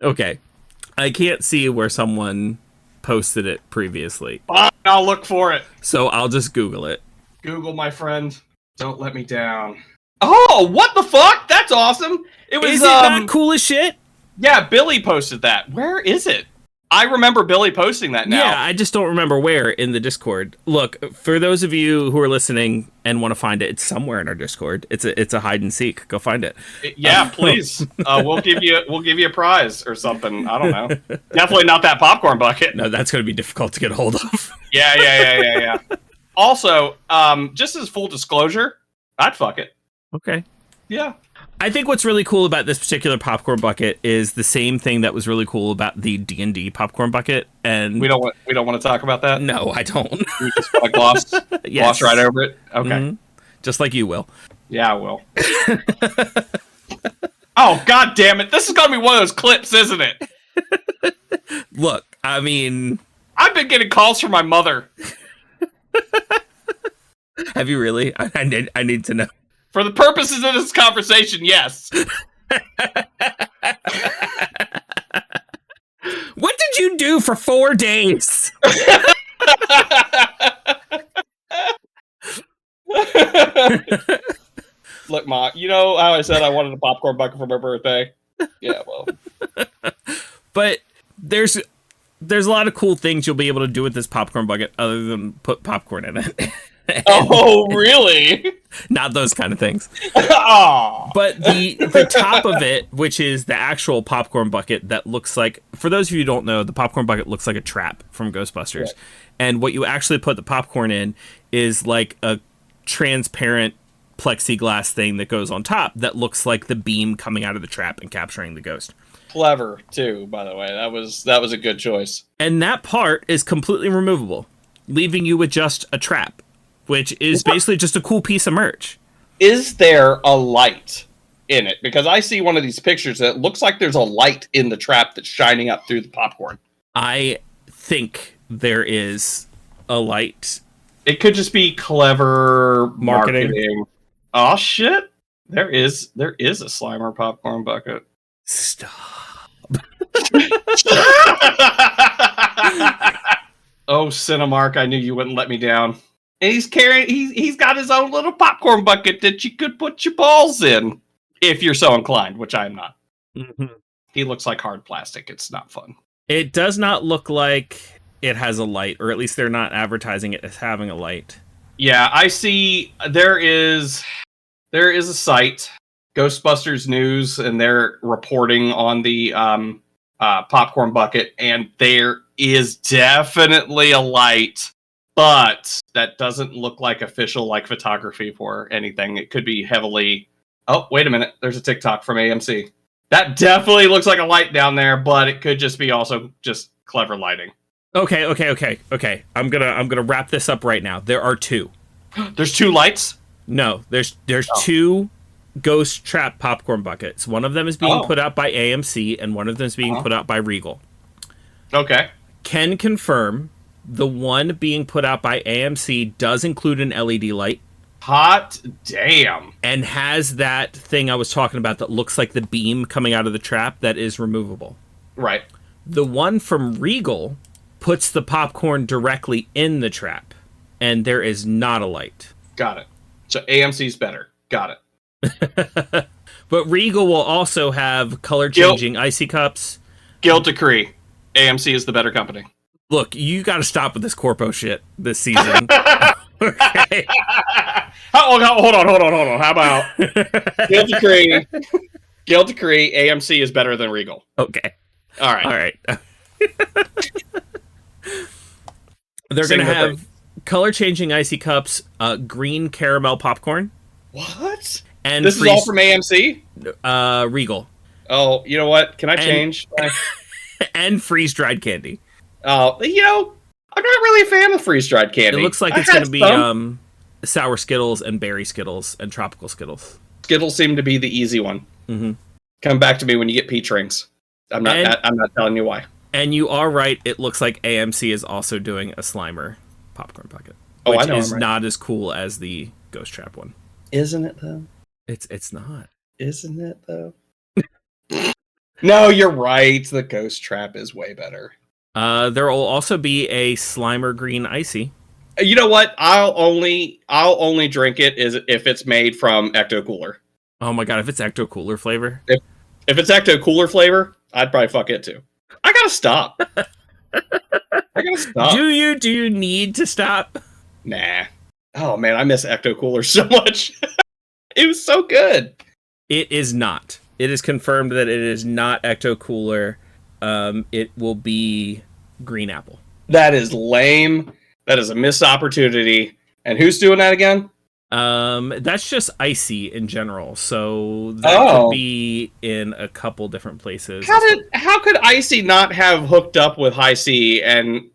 Okay. I can't see where someone posted it previously. I'll look for it. So I'll just Google it. Google, my friend. Don't let me down. Oh, what the fuck? That's awesome. It was Is it not cool as shit? Yeah, Billy posted that. Where is it? I remember Billy posting that now. Yeah, I just don't remember where in the Discord. Look, for those of you who are listening and want to find it, it's somewhere in our Discord. It's a hide and seek. Go find it. Yeah, please. We'll give you a prize or something. I don't know. Definitely not that popcorn bucket. No, that's going to be difficult to get a hold of. Yeah. Also, just as full disclosure, I'd fuck it. Okay. Yeah. I think what's really cool about this particular popcorn bucket is the same thing that was really cool about the D&D popcorn bucket, and we don't want to talk about that. No, I don't. We just want to gloss right over it. Okay, just like you will. Yeah, I will. Oh, god damn it! This is gonna be one of those clips, isn't it? Look, I mean, I've been getting calls from my mother. Have you really? I need to know. For the purposes of this conversation, yes. What did you do for 4 days? Look, Ma, you know how I said I wanted a popcorn bucket for my birthday? Yeah, well. But there's a lot of cool things you'll be able to do with this popcorn bucket other than put popcorn in it. Oh, really? Not those kind of things. Oh. But the top of it, which is the actual popcorn bucket that looks like, for those of you who don't know, the popcorn bucket looks like a trap from Ghostbusters. Right. And what you actually put the popcorn in is like a transparent plexiglass thing that goes on top that looks like the beam coming out of the trap and capturing the ghost. Clever, too, by the way. That was a good choice. And that part is completely removable, leaving you with just a trap, which is basically just a cool piece of merch. Is there a light in it? Because I see one of these pictures that looks like there's a light in the trap that's shining up through the popcorn. I think there is a light. It could just be clever marketing. Oh, shit. There is a Slimer popcorn bucket. Stop. Oh, Cinemark, I knew you wouldn't let me down. And he's got his own little popcorn bucket that you could put your balls in, if you're so inclined, which I am not. Mm-hmm. He looks like hard plastic. It's not fun. It does not look like it has a light, or at least they're not advertising it as having a light. Yeah, I see there is a site, Ghostbusters News, and they're reporting on the popcorn bucket, and there is definitely a light. But that doesn't look like official photography for anything. It could be heavily... Oh, wait a minute. There's a TikTok from AMC. That definitely looks like a light down there, but it could just be also just clever lighting. Okay. I'm gonna wrap this up right now. There are 2. There's 2 lights? No, there's 2 ghost trap popcorn buckets. One of them is being put out by AMC, and one of them is being put out by Regal. Okay. Can confirm the one being put out by AMC does include an LED light. Hot damn. And has that thing I was talking about that looks like the beam coming out of the trap that is removable. Right. The one from Regal puts the popcorn directly in the trap, and there is not a light. Got it. So AMC's better. Got it. But Regal will also have color-changing icy cups. Guild decree. AMC is the better company. Look, you got to stop with this corpo shit this season. Okay. Hold on. How about Guild decree? Guild decree. AMC is better than Regal. Okay. All right. They're going to have color-changing icy cups, green caramel popcorn. What? And this is all from AMC? Regal. Oh, you know what? Can I change? And freeze-dried candy. Oh, I'm not really a fan of freeze-dried candy. It looks like it's going to be sour Skittles and berry Skittles and tropical Skittles. Skittles seem to be the easy one. Mm-hmm. Come back to me when you get peach rings. I'm not telling you why. And you are right. It looks like AMC is also doing a Slimer popcorn bucket, which I know is not as cool as the Ghost Trap one. Isn't it though? It's not. Isn't it though? No, you're right. The Ghost Trap is way better. There will also be a Slimer Green Icee. You know what? I'll only drink it if it's made from Ecto-cooler. Oh my god, if it's Ecto-cooler flavor. If it's Ecto-cooler flavor, I'd probably fuck it too. I gotta stop. Do you need to stop? Nah. Oh man, I miss Ecto-cooler so much. It was so good. It is not. It is confirmed that it is not Ecto-cooler. It will be green apple. That is lame. That is a missed opportunity. And who's doing that again? That's just Icee in general. So that could be in a couple different places. How could Icee not have hooked up with Hi-C and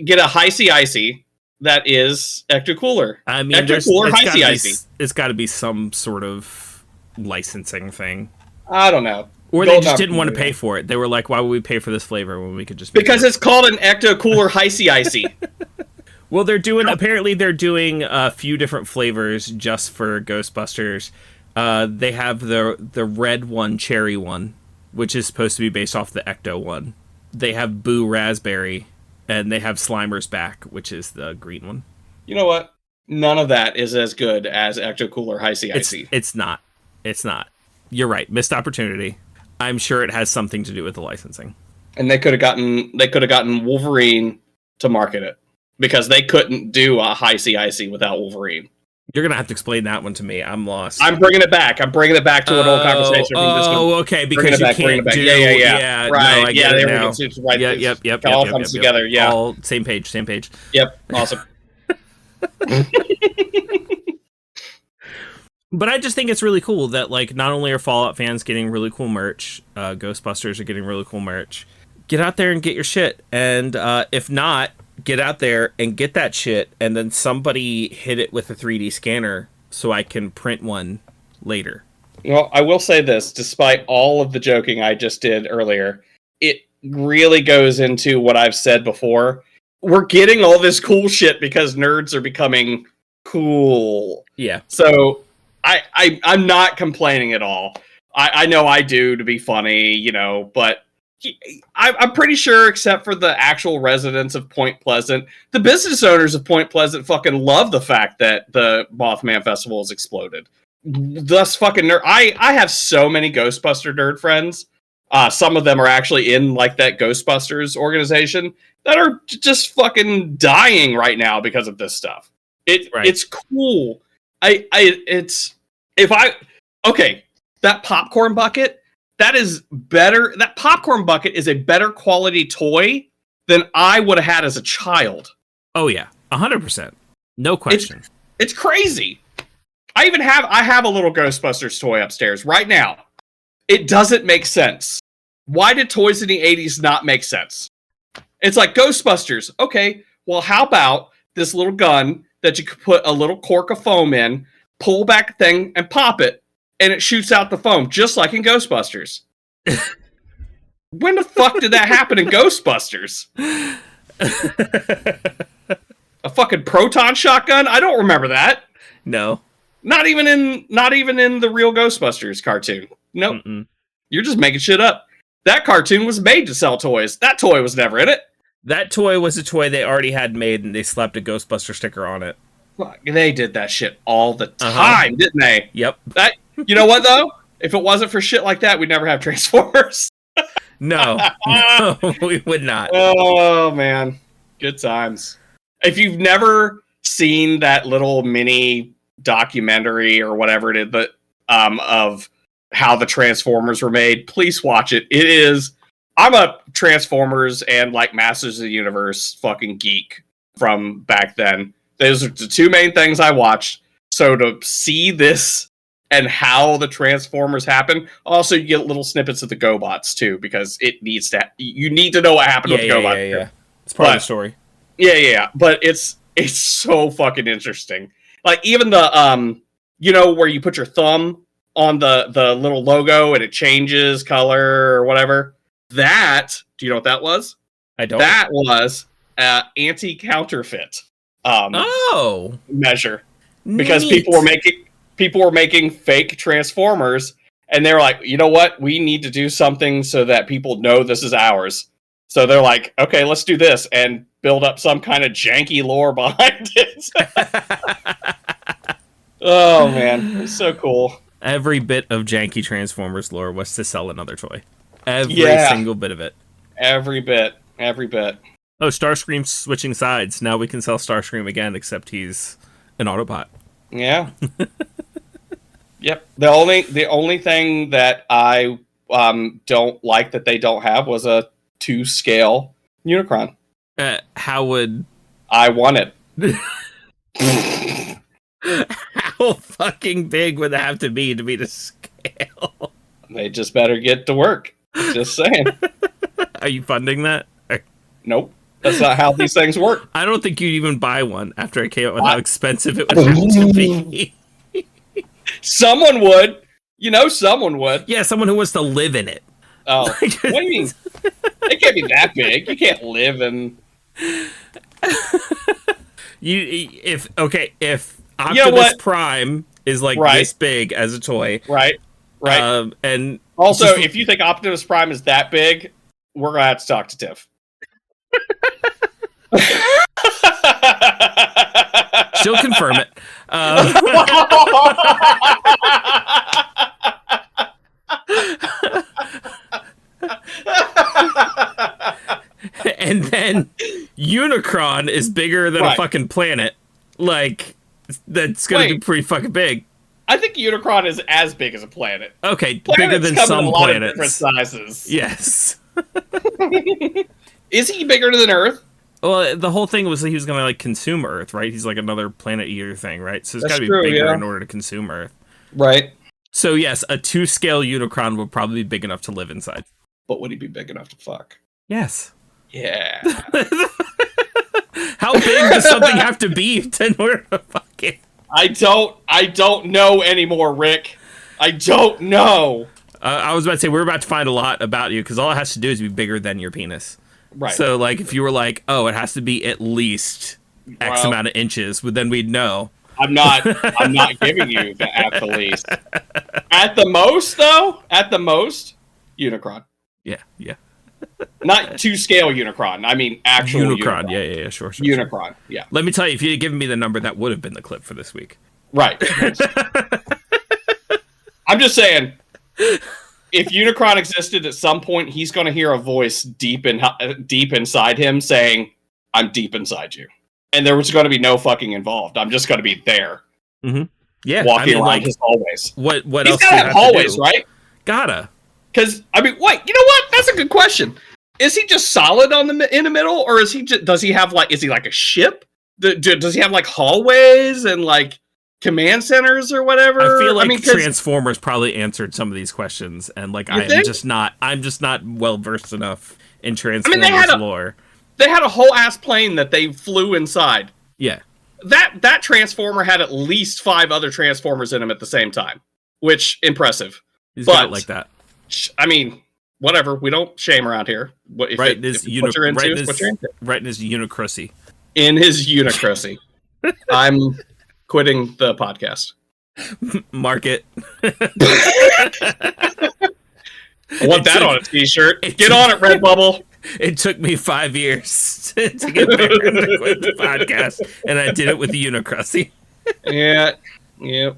get a Hi-C Icee that is Ecto-cooler? I mean, Ecto-cooler Hi-C Icee. It's got to be some sort of licensing thing. I don't know. Or they just didn't want to pay for it. They were like, why would we pay for this flavor when we could just... Because it's called an Ecto-cooler Hi-C Icee. Well, apparently they're doing a few different flavors just for Ghostbusters. They have the red one, cherry one, which is supposed to be based off the Ecto one. They have Boo Raspberry, and they have Slimer's Back, which is the green one. You know what? None of that is as good as Ecto-cooler Hi-C Icee. It's not. It's not. You're right. Missed opportunity. I'm sure it has something to do with the licensing. And they could have gotten Wolverine to market it. Because they couldn't do a Hi-C Icee without Wolverine. You're going to have to explain that one to me. I'm lost. I'm bringing it back. I'm bringing it back to an old conversation. Okay. Because you can't do... Yeah. Right. No, there we go. It's right. Yep. It all comes together. Yeah. All same page. Yep. Awesome. But I just think it's really cool that, like, not only are Fallout fans getting really cool merch, Ghostbusters are getting really cool merch. Get out there and get your shit. And if not... get out there and get that shit, and then somebody hit it with a 3D scanner so I can print one later. Well, I will say this, despite all of the joking I just did earlier, it really goes into what I've said before. We're getting all this cool shit because nerds are becoming cool. Yeah. So I'm not complaining at all. I know I do to be funny, you know, but I'm pretty sure, except for the actual residents of Point Pleasant, the business owners of Point Pleasant fucking love the fact that the Mothman Festival has exploded. Thus fucking nerd. I have so many Ghostbuster nerd friends. Some of them are actually in like that Ghostbusters organization that are just fucking dying right now because of this stuff. It's cool. That popcorn bucket. That is better. That popcorn bucket is a better quality toy than I would have had as a child. Oh yeah, 100%, no question. It's crazy. I have a little Ghostbusters toy upstairs right now. It doesn't make sense. Why did toys in the 80s not make sense? It's like Ghostbusters. Okay, well, how about this little gun that you could put a little cork of foam in, pull back a thing, and pop it. And it shoots out the foam, just like in Ghostbusters. When the fuck did that happen in Ghostbusters? A fucking proton shotgun? I don't remember that. No. Not even in the real Ghostbusters cartoon. Nope. Mm-mm. You're just making shit up. That cartoon was made to sell toys. That toy was never in it. That toy was a toy they already had made, and they slapped a Ghostbuster sticker on it. They did that shit all the time, didn't they? Yep. You know what, though? If it wasn't for shit like that, we'd never have Transformers. No, we would not. Oh, man. Good times. If you've never seen that little mini documentary or whatever it is, but of how the Transformers were made, please watch it. It is... I'm a Transformers and, like, Masters of the Universe fucking geek from back then. Those are the two main things I watched. So to see this and how the Transformers happen, also you get little snippets of the GoBots too, because it needs to. You need to know what happened with the GoBots. Yeah. It's part of the story. Yeah. But it's so fucking interesting. Like even the where you put your thumb on the little logo and it changes color or whatever. That, do you know what that was? I don't. That was anti-counterfeit. Measure, because neat. people were making fake Transformers And they're like, you know what? We need to do something so that people know this is ours. So they're like, okay, let's do this and build up some kind of janky lore behind it. Oh, man. It's so cool. Every bit of janky Transformers lore was to sell another toy. Every single bit of it. Every bit. Oh, Starscream's switching sides. Now we can sell Starscream again, except he's an Autobot. Yeah. Yep. The only thing that I don't like that they don't have was a 2-scale Unicron. How would I want it? How fucking big would it have to be the scale? They just better get to work. Just saying. Are you funding that? Nope. That's not how these things work. I don't think you'd even buy one after it came out with how expensive it would have to be. Someone would. You know, someone would. Yeah, someone who wants to live in it. Oh, what do you mean? It can't be that big. You can't live in. If Optimus Prime is like this big as a toy, right? And also, if you think Optimus Prime is that big, we're gonna have to talk to Tiff. She'll confirm it. And then Unicron is bigger than a fucking planet. Like, that's gonna be pretty fucking big. I think Unicron is as big as a planet. Okay, planets bigger than come some in a lot planets. Of different sizes. Yes. Is he bigger than Earth? Well, the whole thing was that he was going to like consume Earth, right? He's like another planet eater thing, right? So it's got to be bigger in order to consume Earth. Right. So yes, a 2-scale Unicron would probably be big enough to live inside. But would he be big enough to fuck? Yes. Yeah. How big does something have to be in order to fuck it? I don't know anymore, Rick. I don't know. I was about to say, we're about to find a lot about you, because all it has to do is be bigger than your penis. Right. So, like, if you were like, oh, it has to be at least X amount of inches, well, then we'd know. I'm not giving you the at the least. At the most, though, Unicron. Yeah. Not 2-scale Unicron. I mean, actual Unicron. Yeah, sure. Unicron, yeah. Let me tell you, if you had given me the number, that would have been the clip for this week. Right. I'm just saying, if Unicron existed at some point, he's going to hear a voice deep inside him saying, "I'm deep inside you," and there was going to be no fucking involved. I'm just going to be there, walking around his hallways. What he's else? He's gotta have hallways, right? Gotta. Because I mean, wait, you know what? That's a good question. Is he just solid in the middle, or is he? Does he have is he like a ship? Does he have like hallways and like command centers or whatever? I feel like Transformers probably answered some of these questions, and like I'm just not well versed enough in Transformers lore. They had a whole ass plane that they flew inside. Yeah, that Transformer had at least 5 other Transformers in him at the same time, which impressive. He's got it like that. I mean, whatever. We don't shame around here. What you're into? Right in his Unicrussy. In his Unicrussy. I'm quitting the podcast. Mark it. I want that on a t-shirt. Get on it, Redbubble. It took me 5 years to get there and to quit the podcast, and I did it with the Unicrussy. Yeah. Yep.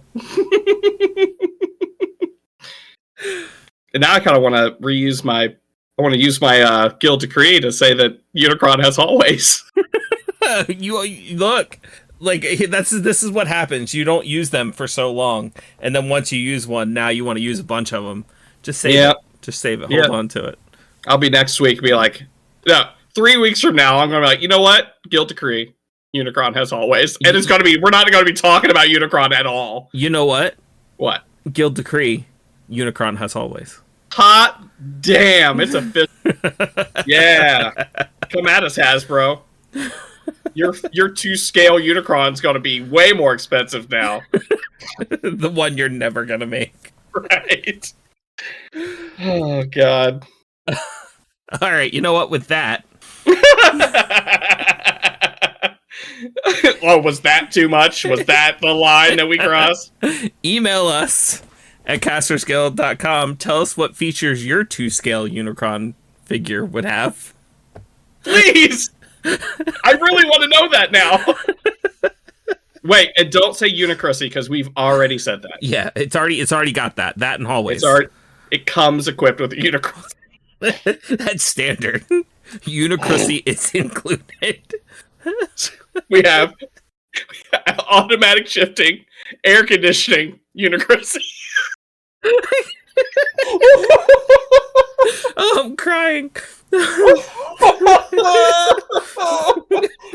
And now I kind of want to use my Guild Decree to say that Unicron has hallways. You look. Like, this is what happens. You don't use them for so long, and then once you use one, now you want to use a bunch of them. Just save it. Just save it. Hold on to it. I'll be next week. Be like, no, 3 weeks from now, I'm gonna be like, you know what? Guild Decree, Unicron has hallways, and it's gonna be. We're not gonna be talking about Unicron at all. You know what? What? Guild Decree, Unicron has hallways. Hot damn! It's official. Yeah, come at us, Hasbro. Your 2-scale Unicron's gonna be way more expensive now. The one you're never gonna make. Right. Oh God. All right, you know what? With that. Oh, was that too much? Was that the line that we crossed? Email us at castersguild.com. Tell us what features your 2-scale Unicron figure would have. Please! I really want to know that now. Wait, and don't say Unicrussy because we've already said that. Yeah, it's already got that. That and hallways. It comes equipped with Unicrussy. That's standard. Unicrussy is included. We have automatic shifting, air conditioning, Unicrussy. Oh, I'm crying.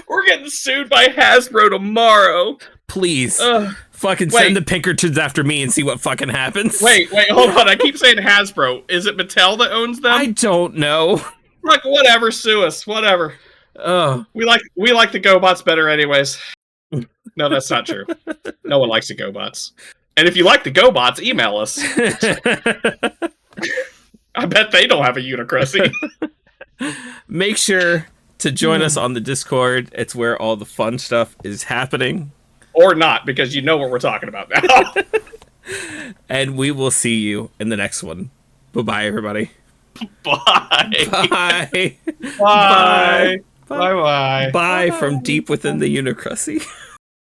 We're getting sued by Hasbro tomorrow. Please. Fucking send the Pinkertons after me and see what fucking happens. Wait, hold on. I keep saying Hasbro. Is it Mattel that owns them? I don't know. Like, whatever, sue us. Whatever. Oh. We like the GoBots better anyways. No, that's not true. No one likes the GoBots. And if you like the GoBots, email us. I bet they don't have a Unicrussy. Make sure to join us on the Discord. It's where all the fun stuff is happening. Or not, because you know what we're talking about now. And we will see you in the next one. Bye-bye, everybody. Bye. Bye. Bye. Bye. Bye. Bye from deep within the Unicrussy.